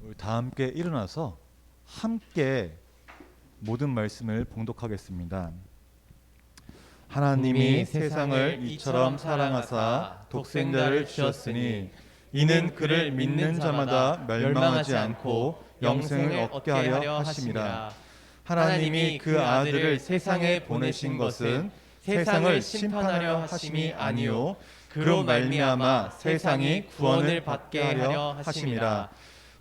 우리 다 함께 일어나서 함께 모든 말씀을 봉독하겠습니다. 하나님이 세상을 이처럼 사랑하사 독생자를 주셨으니 이는 그를 믿는 자마다 멸망하지 않고 영생을 얻게 하려 하심이라. 하나님이 그 아들을 세상에 보내신 것은 세상을 심판하려 하심이 아니요 그로 말미암아 세상이 구원을 받게 하려 하심이라.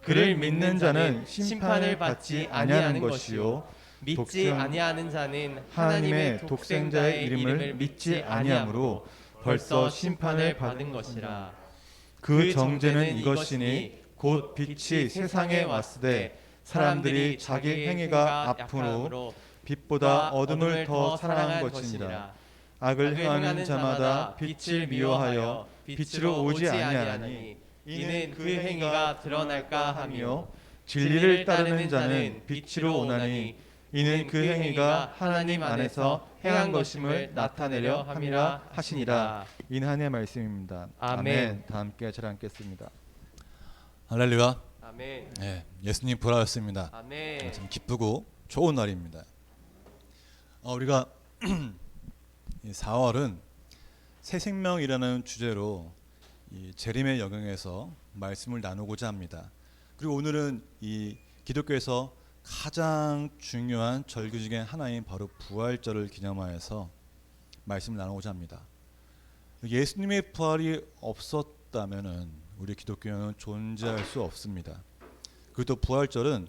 그를 믿는 자는 심판을 받지 아니하는 것이요 믿지 아니하는 자는 하나님의 독생자의 이름을 믿지 아니하므로 벌써 심판을 받은 것이라. 그 정죄는 이것이니 곧 빛이 세상에 왔으되 사람들이 자기 행위가 아픈 후 빛보다 어둠을 더 사랑한 것이니라. 악을 행하는 자마다 빛을 미워하여 빛으로 오지 아니하니 이는 그 행위가 드러날까 하며 진리를 따르는 자는 빛으로 오나니 이는 그 행위가 하나님 안에서 행한 것임을 나타내려 함이라 하시니라. 이는 하나님의 말씀입니다. 아멘. 다 함께 잘 읽겠습니다. 할렐루야. 아멘. 네, 예수님 부활하셨습니다. 아멘. 참 기쁘고 좋은 날입니다. 우리가 4월은 새 생명이라는 주제로 이 재림의 영역에서 말씀을 나누고자 합니다. 그리고 오늘은 이 기독교에서 가장 중요한 절기 중에 하나인 바로 부활절을 기념하여서 말씀을 나누고자 합니다. 예수님의 부활이 없었다면은 우리 기독교는 존재할 수 없습니다. 그리고 또 부활절은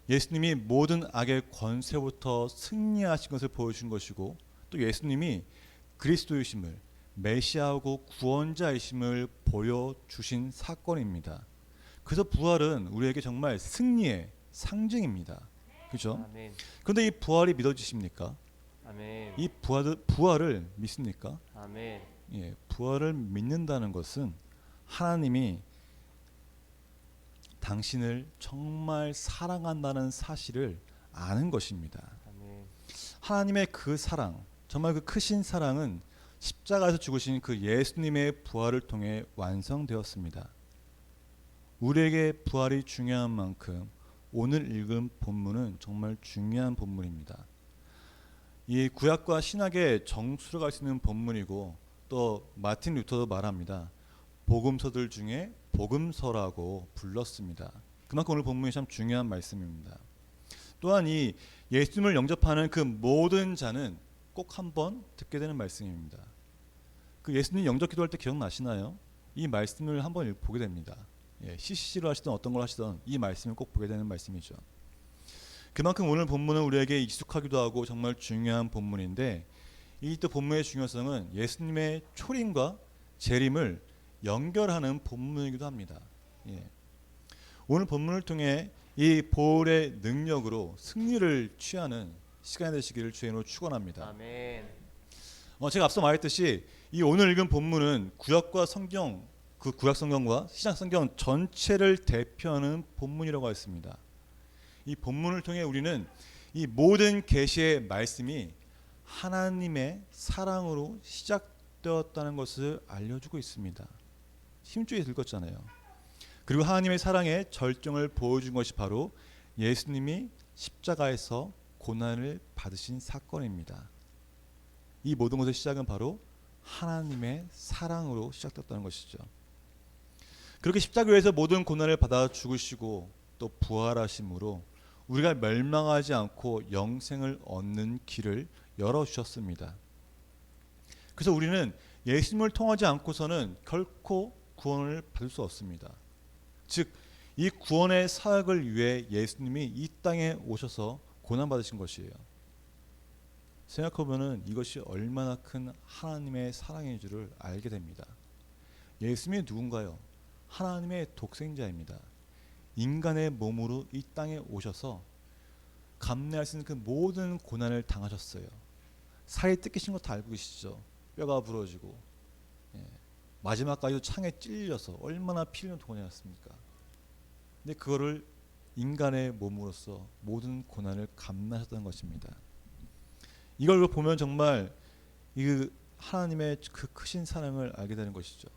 예수님이 모든 악의 권세부터 승리하신 것을 보여준 것이고 또 예수님이 그리스도이심을 메시아하고 구원자이심을 보여주신 사건입니다. 그래서 부활은 우리에게 정말 승리의 상징입니다. 그렇죠? 아멘. 그런데 이 부활이 믿어지십니까? 아멘. 이 부활을 믿습니까? 아멘. 예, 부활을 믿는다는 것은 하나님이 당신을 정말 사랑한다는 사실을 아는 것입니다. 아멘. 하나님의 그 사랑, 정말 그 크신 사랑은 십자가에서 죽으신 그 예수님의 부활을 통해 완성되었습니다. 우리에게 부활이 중요한 만큼 오늘 읽은 본문은 정말 중요한 본문입니다. 이 구약과 신약의 정수를 갈 수 있는 본문이고 또 마틴 루터도 말합니다. 복음서들 중에 복음서라고 불렀습니다. 그만큼 오늘 본문이 참 중요한 말씀입니다. 또한 이 예수님을 영접하는 그 모든 자는 꼭 한번 듣게 되는 말씀입니다. 그 예수님 영접 기도할 때 기억나시나요? 이 말씀을 한번 보게 됩니다. CCC로 하시든 어떤 걸 하시든 이 말씀을 꼭 보게 되는 말씀이죠. 그만큼 오늘 본문은 우리에게 익숙하기도 하고 정말 중요한 본문인데 이 또 본문의 중요성은 예수님의 초림과 재림을 연결하는 본문이기도 합니다. 오늘 본문을 통해 이 보혈의 능력으로 승리를 취하는 시간이 되시기를 주의로 축원합니다. 아멘. 제가 앞서 말했듯이 이 오늘 읽은 본문은 구약과 성경, 그 구약 성경과 신약 성경 전체를 대표하는 본문이라고 했습니다. 이 본문을 통해 우리는 이 모든 계시의 말씀이 하나님의 사랑으로 시작되었다는 것을 알려주고 있습니다. 힘줄이 긁었잖아요. 그리고 하나님의 사랑의 절정을 보여준 것이 바로 예수님이 십자가에서 고난을 받으신 사건입니다. 이 모든 것의 시작은 바로 하나님의 사랑으로 시작됐다는 것이죠. 그렇게 십자가에서 모든 고난을 받아 죽으시고 또 부활하심으로 우리가 멸망하지 않고 영생을 얻는 길을 열어주셨습니다. 그래서 우리는 예수님을 통하지 않고서는 결코 구원을 받을 수 없습니다. 즉, 이 구원의 사역을 위해 예수님이 이 땅에 오셔서 고난받으신 것이에요. 생각해보면 이것이 얼마나 큰 하나님의 사랑인 줄을 알게 됩니다. 예수님이 누군가요? 하나님의 독생자입니다. 인간의 몸으로 이 땅에 오셔서 감내할 수 있는 그 모든 고난을 당하셨어요. 살이 뜯기신 거 다 알고 계시죠? 뼈가 부러지고 마지막까지도 창에 찔려서 얼마나 피 흘리는 고난이었습니까? 근데 그거를 인간의 몸으로서 모든 고난을 감내하셨다는 것입니다. 이걸 보면 정말 이 하나님의 그 크신 사랑을 알게 되는 것이죠.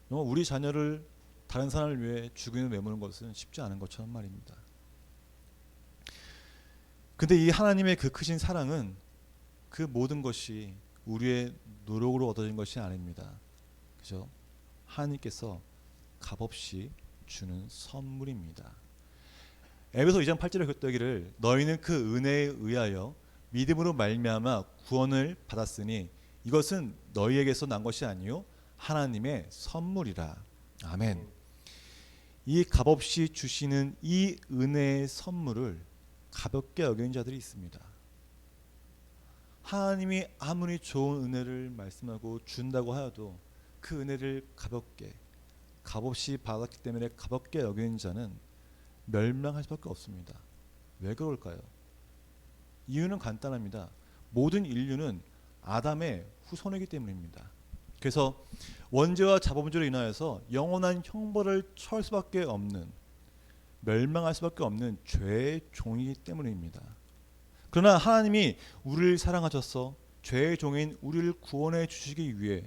정말 우리 자녀를 다른 사람을 위해 죽음을 메모는 것은 쉽지 않은 것처럼 말입니다. 근데 이 하나님의 그 크신 사랑은 그 모든 것이 우리의 노력으로 얻어진 것이 아닙니다. 그죠? 하나님께서 값없이 주는 선물입니다. 에베소 2장 8절에 긋더기를 너희는 그 은혜에 의하여 믿음으로 말미암아 구원을 받았으니 이것은 너희에게서 난 것이 아니요 하나님의 선물이라. 아멘. 이 값없이 주시는 이 은혜의 선물을 가볍게 여기는 자들이 있습니다. 하나님이 아무리 좋은 은혜를 말씀하고 준다고 하여도 그 은혜를 가볍게 값없이 받았기 때문에 가볍게 여기는 자는 멸망할 수밖에 없습니다. 왜 그럴까요? 이유는 간단합니다. 모든 인류는 아담의 후손이기 때문입니다. 그래서 원죄와 자범죄로 인하여서 영원한 형벌을 처할 수밖에 없는, 멸망할 수밖에 없는 죄의 종이기 때문입니다. 그러나 하나님이 우리를 사랑하셔서 죄의 종인 우리를 구원해 주시기 위해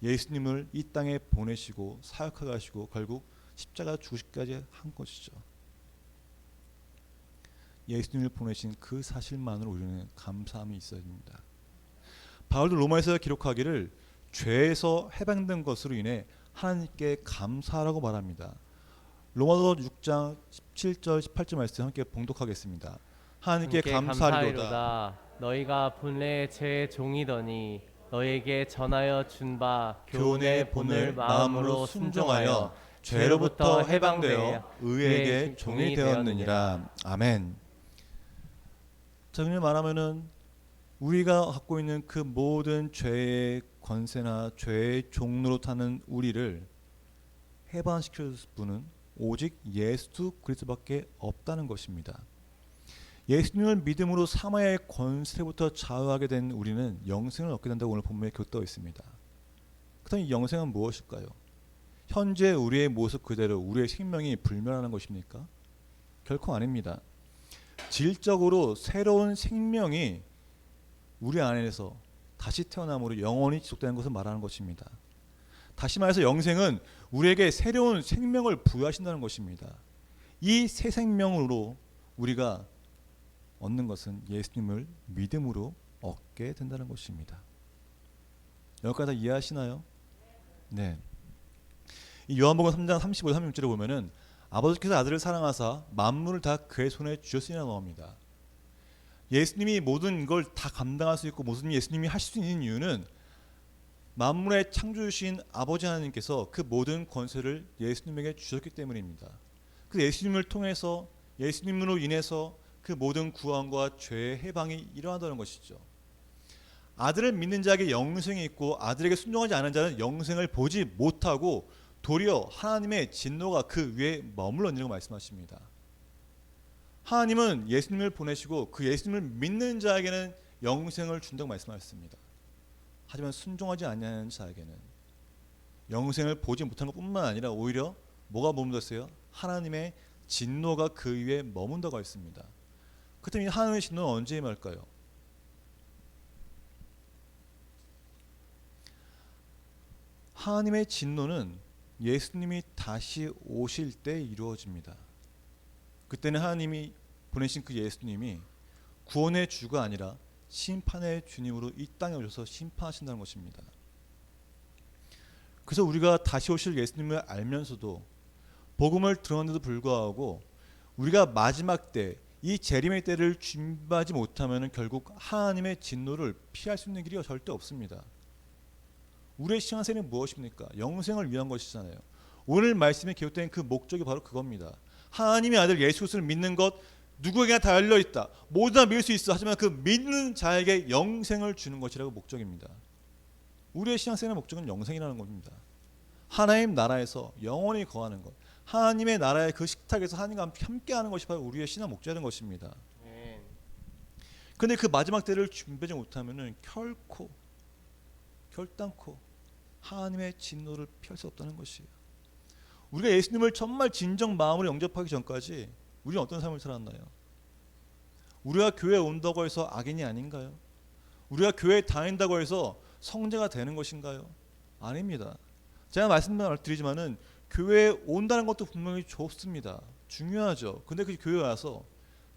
예수님을 이 땅에 보내시고 사역하게 하시고 결국 십자가 죽으시기까지 한 것이죠. 예수님을 보내신 그 사실만으로 우리는 감사함이 있어야 됩니다. 바울도 로마에서 기록하기를 죄에서 해방된 것으로 인해 하나님께 감사하라고 말합니다. 로마서 6장 17절 18절 말씀 함께 봉독하겠습니다. 하나님께 감사하리로다. 너희가 본래 제 종이더니 너희에게 전하여 준 바 교훈의 본을 마음으로 순종하여 죄로부터 해방되어 의에게 종이 되었느니라. 아멘. 정리 말하면은 우리가 갖고 있는 그 모든 죄의 권세나 죄의 종로로 타는 우리를 해방시킬 분은 오직 예수 그리스도밖에 없다는 것입니다. 예수님을 믿음으로 사마의 권세부터 좌우하게 된 우리는 영생을 얻게 된다고 오늘 본문에 교도되어 있습니다. 그렇다면 이 영생은 무엇일까요? 현재 우리의 모습 그대로 우리의 생명이 불멸하는 것입니까? 결코 아닙니다. 질적으로 새로운 생명이 우리 안에서 다시 태어남으로 영원히 지속되는 것을 말하는 것입니다. 다시 말해서 영생은 우리에게 새로운 생명을 부여하신다는 것입니다. 이 새 생명으로 우리가 얻는 것은 예수님을 믿음으로 얻게 된다는 것입니다. 여기까지 다 이해하시나요? 네. 이 요한복음 3장 35, 36절에 보면은 아버지께서 아들을 사랑하사 만물을 다 그의 손에 주셨으니라 나옵니다. 예수님이 모든 걸 다 감당할 수 있고 모든 예수님이 하실 수 있는 이유는 만물의 창조주신 아버지 하나님께서 그 모든 권세를 예수님에게 주셨기 때문입니다. 그 예수님을 통해서 예수님으로 인해서 그 모든 구원과 죄의 해방이 일어난다는 것이죠. 아들을 믿는 자에게 영생이 있고 아들에게 순종하지 않은 자는 영생을 보지 못하고 도리어 하나님의 진노가 그 위에 머물러있는 말씀하십니다. 하나님은 예수님을 보내시고 그 예수님을 믿는 자에게는 영생을 준다고 말씀하셨습니다. 하지만 순종하지 않는 자에게는 영생을 보지 못하는 것뿐만 아니라 오히려 뭐가 머물렀어요? 하나님의 진노가 그 위에 머문다고 했습니다. 그렇다면 하나님의 진노는 언제 임할까요? 하나님의 진노는 예수님이 다시 오실 때 이루어집니다. 그때는 하나님이 보내신 그 예수님이 구원의 주가 아니라 심판의 주님으로 이 땅에 오셔서 심판하신다는 것입니다. 그래서 우리가 다시 오실 예수님을 알면서도 복음을 들었는데도 불구하고 우리가 마지막 때 이 재림의 때를 준비하지 못하면 결국 하나님의 진노를 피할 수 있는 길이 절대 없습니다. 우리의 신앙생활은 무엇입니까? 영생을 위한 것이잖아요. 오늘 말씀에 기록된 그 목적이 바로 그겁니다. 하나님의 아들 예수 그리스도를 믿는 것 누구에게나 다 열려있다. 모두 다 믿을 수 있어. 하지만 그 믿는 자에게 영생을 주는 것이라고 목적입니다. 우리의 신앙생활의 목적은 영생이라는 겁니다. 하나님 나라에서 영원히 거하는 것, 하나님의 나라의 그 식탁에서 하나님과 함께하는 것이 바로 우리의 신앙 목적인 것입니다. 그런데 그 마지막 때를 준비하지 못하면 결단코 하나님의 진노를 피할 수 없다는 것이에요. 우리가 예수님을 정말 진정 마음으로 영접하기 전까지 우리는 어떤 삶을 살았나요? 우리가 교회에 온다고 해서 악인이 아닌가요? 우리가 교회에 다닌다고 해서 성자가 되는 것인가요? 아닙니다. 제가 말씀드리지만은 교회에 온다는 것도 분명히 좋습니다. 중요하죠. 근데 그 교회에 와서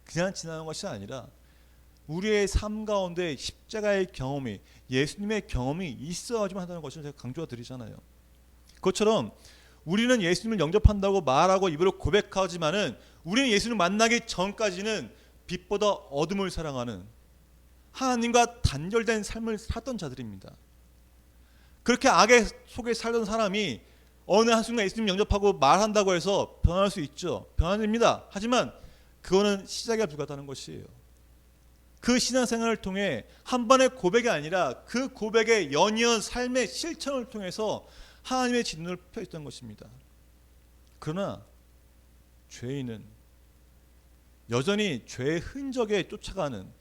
그냥 지나는 것이 아니라 우리의 삶 가운데 십자가의 경험이, 예수님의 경험이 있어야지만 한다는 것을 제가 강조해 드리잖아요. 그것처럼 우리는 예수님을 영접한다고 말하고 입으로 고백하지만은 우리는 예수님을 만나기 전까지는 빛보다 어둠을 사랑하는 하나님과 단절된 삶을 살던 자들입니다. 그렇게 악의 속에 살던 사람이 어느 한순간 예수님 영접하고 말한다고 해서 변할 수 있죠. 변합니다. 하지만 그거는 시작에 불과하다는 것이에요. 그 신앙생활을 통해 한 번의 고백이 아니라 그 고백의 연이은 삶의 실천을 통해서 하나님의 진노를 펴있던 것입니다. 그러나 죄인은 여전히 죄의 흔적에 쫓아가는,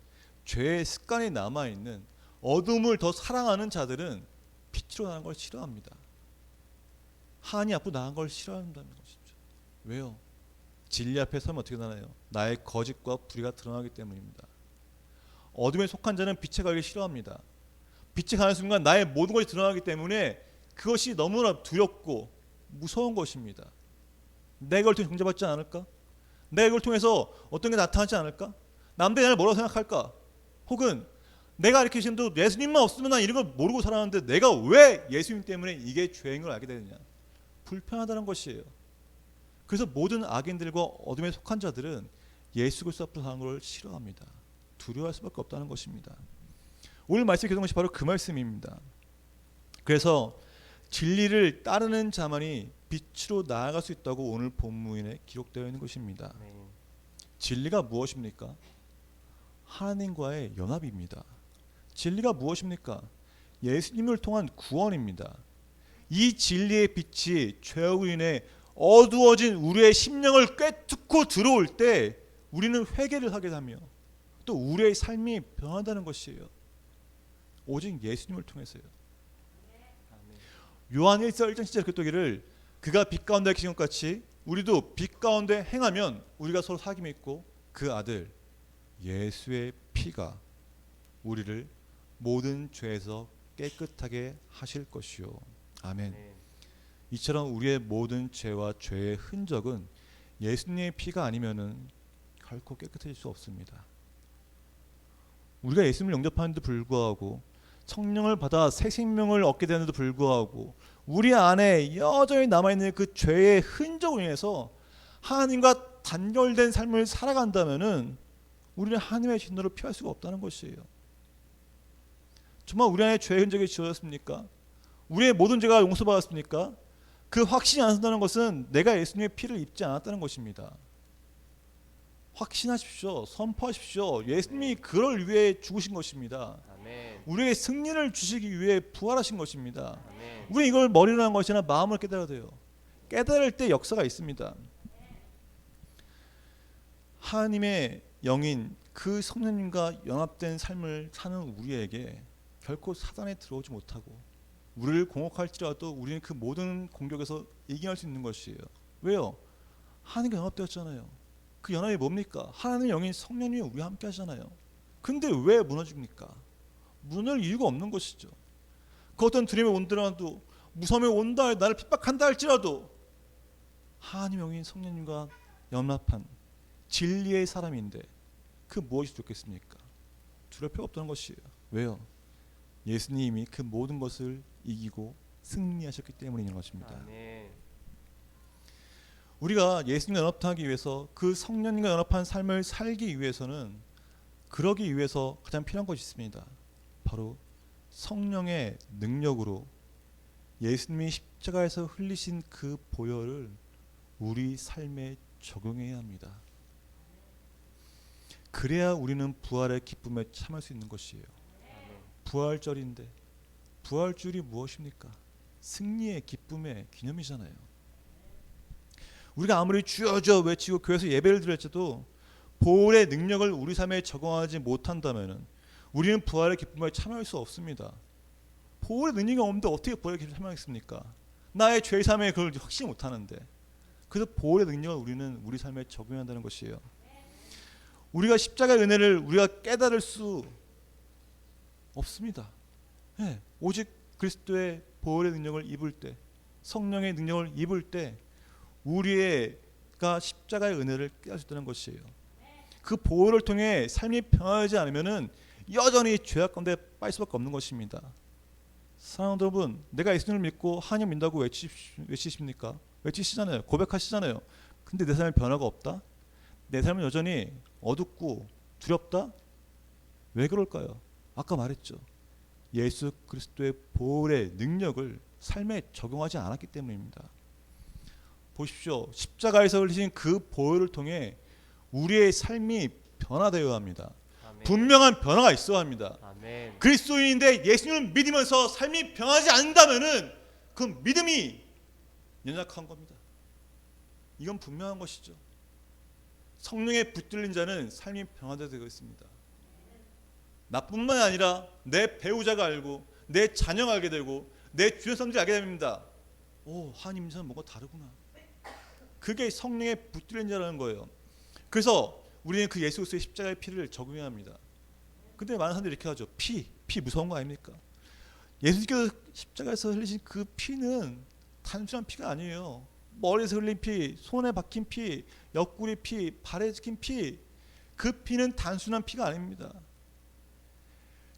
죄의 습관이 남아있는, 어둠을 더 사랑하는 자들은 빛으로 나간 걸 싫어합니다. 하나님 앞으로 나간 걸 싫어한다는 것이죠. 왜요? 진리 앞에 서면 어떻게 되나요? 나의 거짓과 불의가 드러나기 때문입니다. 어둠에 속한 자는 빛에 가기 싫어합니다. 빛에 가는 순간 나의 모든 것이 드러나기 때문에 그것이 너무나 두렵고 무서운 것입니다. 내가 이걸 통해 정죄받지 않을까? 내가 이걸 통해서 어떤 게 나타나지 않을까? 남들이 나를 뭐라고 생각할까? 혹은 내가 이렇게 지금도 예수님만 없으면 난 이런 걸 모르고 살았는데 내가 왜 예수님 때문에 이게 죄인 걸 알게 되느냐? 불편하다는 것이에요. 그래서 모든 악인들과 어둠에 속한 자들은 예수 그리스도 앞으로 사는 걸 싫어합니다. 두려워할 수밖에 없다는 것입니다. 오늘 말씀에 기록한 것이 바로 그 말씀입니다. 그래서 진리를 따르는 자만이 빛으로 나아갈 수 있다고 오늘 본문에 기록되어 있는 것입니다. 진리가 무엇입니까? 하나님과의 연합입니다. 진리가 무엇입니까? 예수님을 통한 구원입니다. 이 진리의 빛이 죄악으로 인해 어두워진 우리의 심령을 꿰뚫고 들어올 때 우리는 회개를 하게 하며 또 우리의 삶이 변한다는 것이에요. 오직 예수님을 통해서요. 요한 1서 1장 7절 그러기를 그가 빛 가운데 계신 것 같이 우리도 빛 가운데 행하면 우리가 서로 사귐이 있고 그 아들 예수의 피가 우리를 모든 죄에서 깨끗하게 하실 것이요. 아멘. 이처럼 우리의 모든 죄와 죄의 흔적은 예수님의 피가 아니면은 결코 깨끗해질 수 없습니다. 우리가 예수님을 영접하는데도 불구하고 성령을 받아 새 생명을 얻게 되는데도 불구하고 우리 안에 여전히 남아있는 그 죄의 흔적으로 인해서 하나님과 단절된 삶을 살아간다면은 우리는 하나님의 진노를 피할 수가 없다는 것이에요. 정말 우리 안에 죄의 흔적이 지워졌습니까? 우리의 모든 죄가 용서받았습니까? 그 확신이 안 선다는 것은 내가 예수님의 피를 입지 않았다는 것입니다. 확신하십시오. 선포하십시오. 예수님이 그럴 위해 죽으신 것입니다. 아멘. 우리에게 승리를 주시기 위해 부활하신 것입니다. 아멘. 우리 이걸 머리로 하는 것이 아니라 마음을 깨달아야 돼요. 깨달을 때 역사가 있습니다. 하나님의 영인 그 성령님과 연합된 삶을 사는 우리에게 결코 사단에 들어오지 못하고 우리를 공격할지라도 우리는 그 모든 공격에서 이겨낼 수 있는 것이에요. 왜요? 하나님과 연합되었잖아요. 그 연합이 뭡니까? 하나님의 영인 성령님이 우리와 함께 하잖아요. 근데 왜 무너집니까? 무너질 이유가 없는 것이죠. 그 어떤 두려움이 온더라도 무서움이 온다 나를 핍박한다 할지라도 하나님의 영인 성령님과 연합한 진리의 사람인데 그 무엇이 좋겠습니까? 두려울 필요가 없다는 것이에요. 왜요? 예수님이 그 모든 것을 이기고 승리하셨기 때문인 것입니다. 아멘. 우리가 예수님과 연합하기 위해서 그 성령님과 연합한 삶을 살기 위해서는 그러기 위해서 가장 필요한 것이 있습니다. 바로 성령의 능력으로 예수님이 십자가에서 흘리신 그 보혈을 우리 삶에 적용해야 합니다. 그래야 우리는 부활의 기쁨에 참을 수 있는 것이에요. 부활절인데 부활절이 무엇입니까? 승리의 기쁨의 기념이잖아요. 우리가 아무리 주여 주여 외치고 교회에서 예배를 드릴지도 보혈의 능력을 우리 삶에 적용하지 못한다면 우리는 부활의 기쁨에 참여할 수 없습니다. 보혈의 능력이 없는데 어떻게 부활의 기쁨에 참여하겠습니까? 나의 죄 삶에 그걸 확신히 못하는데. 그래서 보혈의 능력을 우리는 우리 삶에 적용해야 한다는 것이에요. 우리가 십자가의 은혜를 우리가 깨달을 수 없습니다. 네, 오직 그리스도의 보혈의 능력을 입을 때, 성령의 능력을 입을 때 우리가 십자가의 은혜를 깨닫을 수 있다는 것이에요. 그 보혈을 통해 삶이 변화하지 않으면은 여전히 죄악 가운데 빠질 수밖에 없는 것입니다. 사랑하는 여러분, 내가 예수님을 믿고 하나님 믿는다고 외치십니까? 외치시잖아요. 고백하시잖아요. 근데 내 삶에 변화가 없다? 내 삶은 여전히 어둡고 두렵다? 왜 그럴까요? 아까 말했죠. 예수 그리스도의 보혈의 능력을 삶에 적용하지 않았기 때문입니다. 보십시오. 십자가에서 흘리신 그 보혈을 통해 우리의 삶이 변화되어야 합니다. 아멘. 분명한 변화가 있어야 합니다. 아멘. 그리스도인인데 예수님을 믿으면서 삶이 변하지 않는다면은 그 믿음이 연약한 겁니다. 이건 분명한 것이죠. 성령에 붙들린 자는 삶이 변화되고 있습니다. 나뿐만 아니라 내 배우자가 알고 내 자녀가 알게 되고 내 주변 사람들이 알게 됩니다. 오, 하나님 인생은 뭔가 다르구나. 그게 성령에 붙들린 자라는 거예요. 그래서 우리는 그 예수 그리스도의 십자가의 피를 적용해야 합니다. 근데 많은 사람들이 이렇게 하죠. 피 무서운 거 아닙니까? 예수님께서 십자가에서 흘리신 그 피는 단순한 피가 아니에요. 머리에서 흘린 피, 손에 박힌 피, 옆구리 피, 발에 찍힌 피, 그 피는 단순한 피가 아닙니다.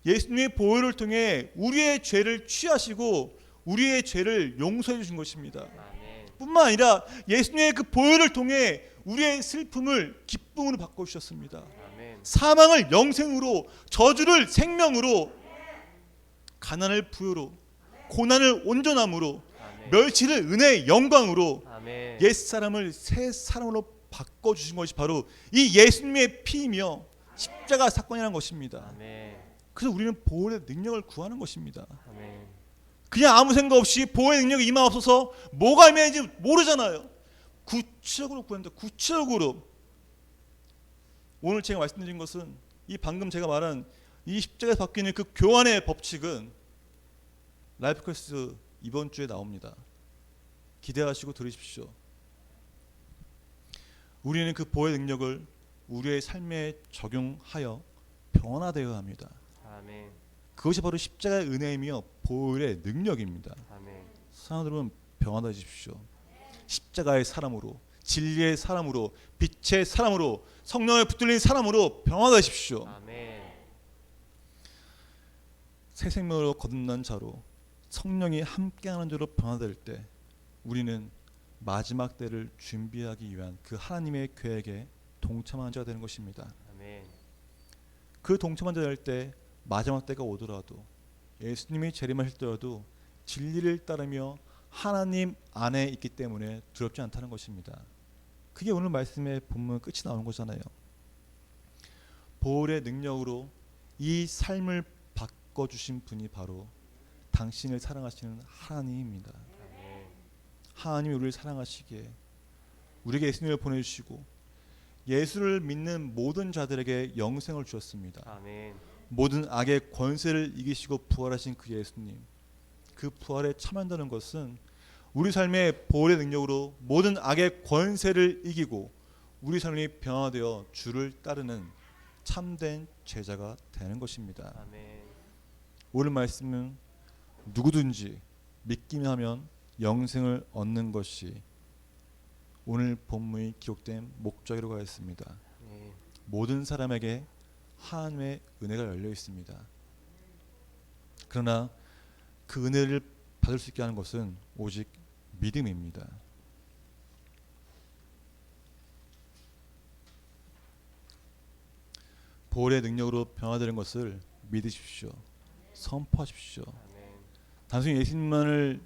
예수님의 보혈을 통해 우리의 죄를 취하시고 우리의 죄를 용서해 주신 것입니다. 아멘. 뿐만 아니라 예수님의 그 보혈을 통해 우리의 슬픔을 기쁨으로 바꿔주셨습니다. 아멘. 사망을 영생으로, 저주를 생명으로, 가난을 부여로, 고난을 온전함으로, 아멘. 멸치를 은혜의 영광으로, 아멘. 옛사람을 새 사람으로 바꿔주신 것이 바로 이 예수님의 피이며 십자가 사건이라는 것입니다. 아멘. 그래서 우리는 보혈의 능력을 구하는 것입니다. 아멘. 그냥 아무 생각 없이 보혈의 능력이 임하옵소서 뭐가 임해야지 모르잖아요. 구체적으로 구합니다. 구체적으로. 오늘 제가 말씀드린 것은 이 방금 제가 말한 이 십자가에서 바뀌는 그 교환의 법칙은 라이프 코스 이번 주에 나옵니다. 기대하시고 들으십시오. 우리는 그 보혈의 능력을 우리의 삶에 적용하여 변화되어야 합니다. 아멘. 그것이 바로 십자가의 은혜이며 보혈의 능력입니다. 아멘. 사랑하는 여러분, 변화되십시오. 십자가의 사람으로, 진리의 사람으로, 빛의 사람으로, 성령에 붙들린 사람으로 변화되십시오. 아멘. 새 생명으로 거듭난 자로, 성령이 함께하는 자로 변화될 때 우리는 마지막 때를 준비하기 위한 그 하나님의 계획에 동참하는 자가 되는 것입니다. 아멘. 그 동참한 자가 될 때 마지막 때가 오더라도, 예수님이 재림하실더라도 진리를 따르며 하나님 안에 있기 때문에 두렵지 않다는 것입니다. 그게 오늘 말씀의 본문 끝이 나오는 거잖아요. 보혈의 능력으로 이 삶을 바꿔주신 분이 바로 당신을 사랑하시는 하나님입니다. 아멘. 하나님이 우리를 사랑하시기에 우리에게 예수님을 보내주시고 예수를 믿는 모든 자들에게 영생을 주셨습니다. 아멘. 모든 악의 권세를 이기시고 부활하신 그 예수님, 그 부활에 참여한다는 것은 우리 삶의 보혈의 능력으로 모든 악의 권세를 이기고 우리 삶이 변화되어 주를 따르는 참된 제자가 되는 것입니다. 아멘. 오늘 말씀은 누구든지 믿기만 하면 영생을 얻는 것이 오늘 본문이 기록된 목적이라고 하였습니다. 네. 모든 사람에게 하나님의 은혜가 열려 있습니다. 그러나 그 은혜를 받을 수 있게 하는 것은 오직 믿음입니다. 보혈의 능력으로 변화되는 것을 믿으십시오. 선포하십시오. 아멘. 단순히 예수님만을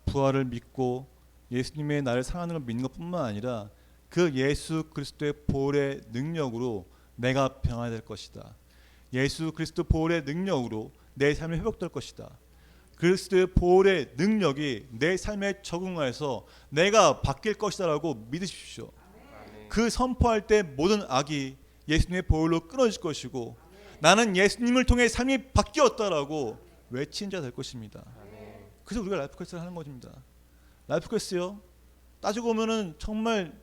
부활을 믿고 예수님의 나를 사랑하는 걸 믿는 것뿐만 아니라 그 예수 그리스도의 보혈의 능력으로 내가 변화될 것이다. 예수 그리스도 보혈의 능력으로 내 삶이 회복될 것이다. 그리스도의 보혈의 능력이 내 삶에 적응해서 내가 바뀔 것이다라고 믿으십시오. 아멘. 그 선포할 때 모든 악이 예수님의 보혈로 끊어질 것이고 나는 예수님을 통해 삶이 바뀌었다라고 외친 자 될 것입니다. 아멘. 그래서 우리가 라이프 퀘스트를 하는 것입니다. 라이프 퀘스트요. 따지고 보면은 정말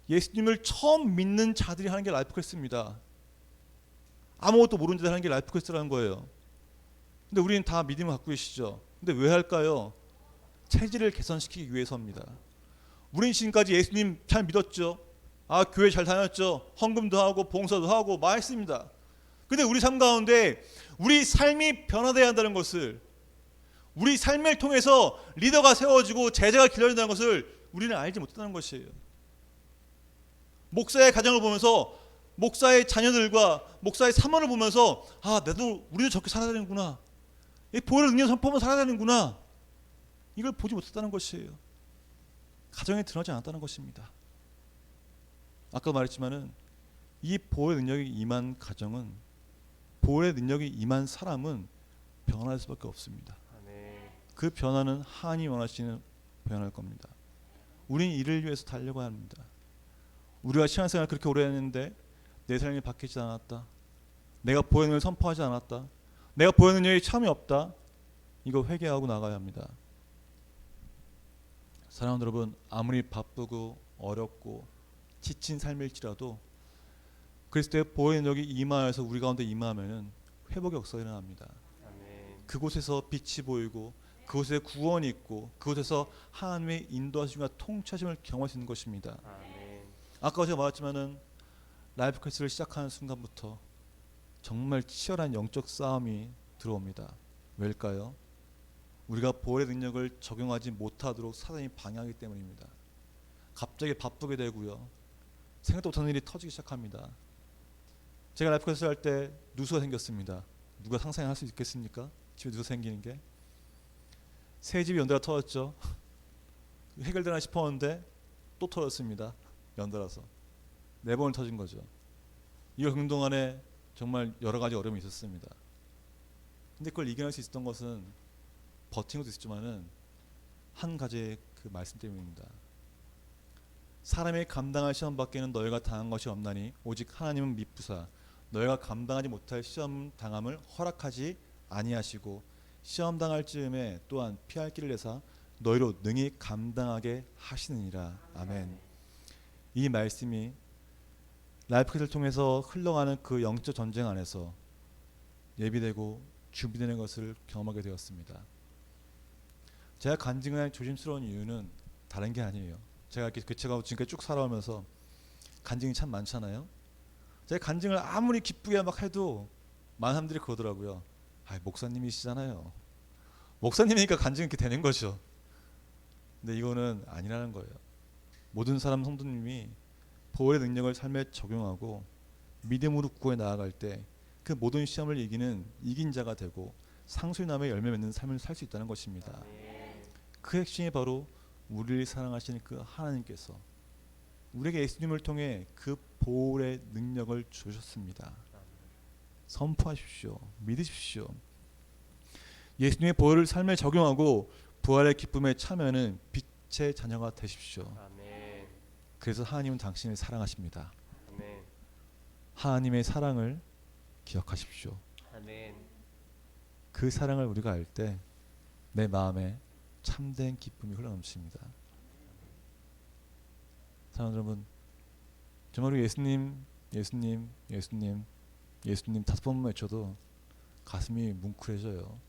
예수님을 처음 믿는 자들이 하는 게 라이프 퀘스트입니다. 아무것도 모르는 자들 하는 게 라이프 퀘스트라는 거예요. 근데 우리는 다 믿음을 갖고 계시죠. 근데 왜 할까요? 체질을 개선시키기 위해서입니다. 우린 지금까지 예수님 잘 믿었죠. 교회 잘 다녔죠. 헌금도 하고 봉사도 하고 많이 했습니다. 근데 우리 삶 가운데 우리 삶이 변화되어야 한다는 것을, 우리 삶을 통해서 리더가 세워지고 제자가 길러진다는 것을 우리는 알지 못했다는 것이에요. 목사의 가정을 보면서, 목사의 자녀들과 목사의 사모를 보면서 우리도 저렇게 살아야 되는구나, 이 보혈의 능력 선포하면 살아야 되는구나, 이걸 보지 못했다는 것이에요. 가정에 드러나지 않았다는 것입니다. 아까 말했지만은 이 보혈의 능력이 임한 가정은, 보혈의 능력이 임한 사람은 변화할 수밖에 없습니다. 아멘. 그 변화는 하나님이 원하시는 변화일 겁니다. 우린 이를 위해서 달려가야 합니다. 우리가 신앙생활을 그렇게 오래 했는데 내 삶이 바뀌지 않았다, 내가 보혈의 능력을 선포하지 않았다, 내가 보혈의 능력에 참이 없다, 이거 회개하고 나가야 합니다. 사랑하는 여러분, 아무리 바쁘고 어렵고 지친 삶일지라도 그리스도의 보혈의 능력이 임하여서 우리 가운데 임하면은 회복의 역사가 일어납니다. 아멘. 그곳에서 빛이 보이고 그곳에 구원이 있고 그곳에서 하나님의 인도하심과 통치하심을 경험할 수 있는 것입니다. 아멘. 아까 제가 말했지만은 라이프 퀘스트를 시작하는 순간부터 정말 치열한 영적 싸움이 들어옵니다. 왜일까요? 우리가 보혈의 능력을 적용하지 못하도록 사단이 방해하기 때문입니다. 갑자기 바쁘게 되고요, 생각도 못하는 일이 터지기 시작합니다. 제가 라이프 퀘스트 할 때 누수가 생겼습니다. 누가 상상할 수 있겠습니까? 집에 누수 생기는 게. 새 집이 연달아 터졌죠. 해결되나 싶었는데 또 터졌습니다. 연달아서 4번을 터진 거죠. 이거 겪는 동안에 정말 여러 가지 어려움이 있었습니다. 근데 그걸 이겨낼 수 있었던 것은 버틴 것도 있지만은 한 가지의 그 말씀 때문입니다. 사람이 감당할 시험 밖에는 너희가 당한 것이 없나니 오직 하나님은 미쁘사 너희가 감당하지 못할 시험 당함을 허락하지 아니하시고 시험 당할 즈음에 또한 피할 길을 내사 너희로 능히 감당하게 하시느니라. 아멘. 이 말씀이 라이프 퀘스트를 통해서 흘러가는 그 영적 전쟁 안에서 예비되고 준비되는 것을 경험하게 되었습니다. 제가 간증에 조심스러운 이유는 다른 게 아니에요. 제가 이렇게 제가 지금까지 쭉 살아오면서 간증이 참 많잖아요. 제가 간증을 아무리 기쁘게 막 해도 많은 사람들이 그러더라고요. 목사님이시잖아요. 목사님이니까 간증이 이렇게 되는 거죠. 근데 이거는 아니라는 거예요. 모든 사람 성도님이 보혈의 능력을 삶에 적용하고 믿음으로 구해 나아갈 때 그 모든 시험을 이긴 자가 되고 상수남의 열매 맺는 삶을 살 수 있다는 것입니다. 그 핵심이 바로 우리를 사랑하시는 그 하나님께서 우리에게 예수님을 통해 그 보혈의 능력을 주셨습니다. 선포하십시오. 믿으십시오. 예수님의 보혈을 삶에 적용하고 부활의 기쁨에 참여하는 빛의 자녀가 되십시오. 아멘. 그래서 하나님은 당신을 사랑하십니다. 아멘. 하나님의 사랑을 기억하십시오. 아멘. 그 사랑을 우리가 알 때 내 마음에 참된 기쁨이 흘러넘칩니다. 사랑하는 여러분, 정말 예수님, 예수님, 예수님, 예수님 5번만 외쳐도 가슴이 뭉클해져요.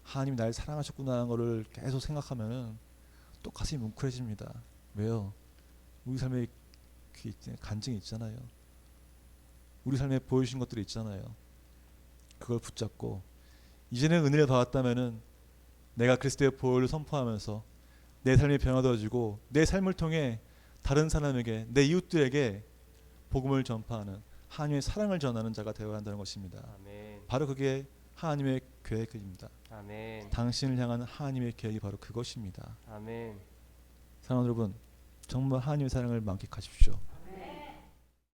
하나님이 날 사랑하셨구나 하는 것을 계속 생각하면은 또 가슴이 뭉클해집니다. 왜요? 우리 삶에 간증이 있잖아요. 우리 삶에 보여주신 것들이 있잖아요. 그걸 붙잡고 이제는 은혜를 받았다면은 내가 그리스도의 보혈을 선포하면서 내 삶이 변화되어지고 내 삶을 통해 다른 사람에게, 내 이웃들에게 복음을 전파하는, 하나님의 사랑을 전하는 자가 되어야 한다는 것입니다. 아멘. 바로 그게 하나님의 계획입니다. 아멘. 당신을 향한 하나님의 계획이 바로 그것입니다. 아멘. 사랑하는 여러분, 정말 하나님의 사랑을 만끽하십시오.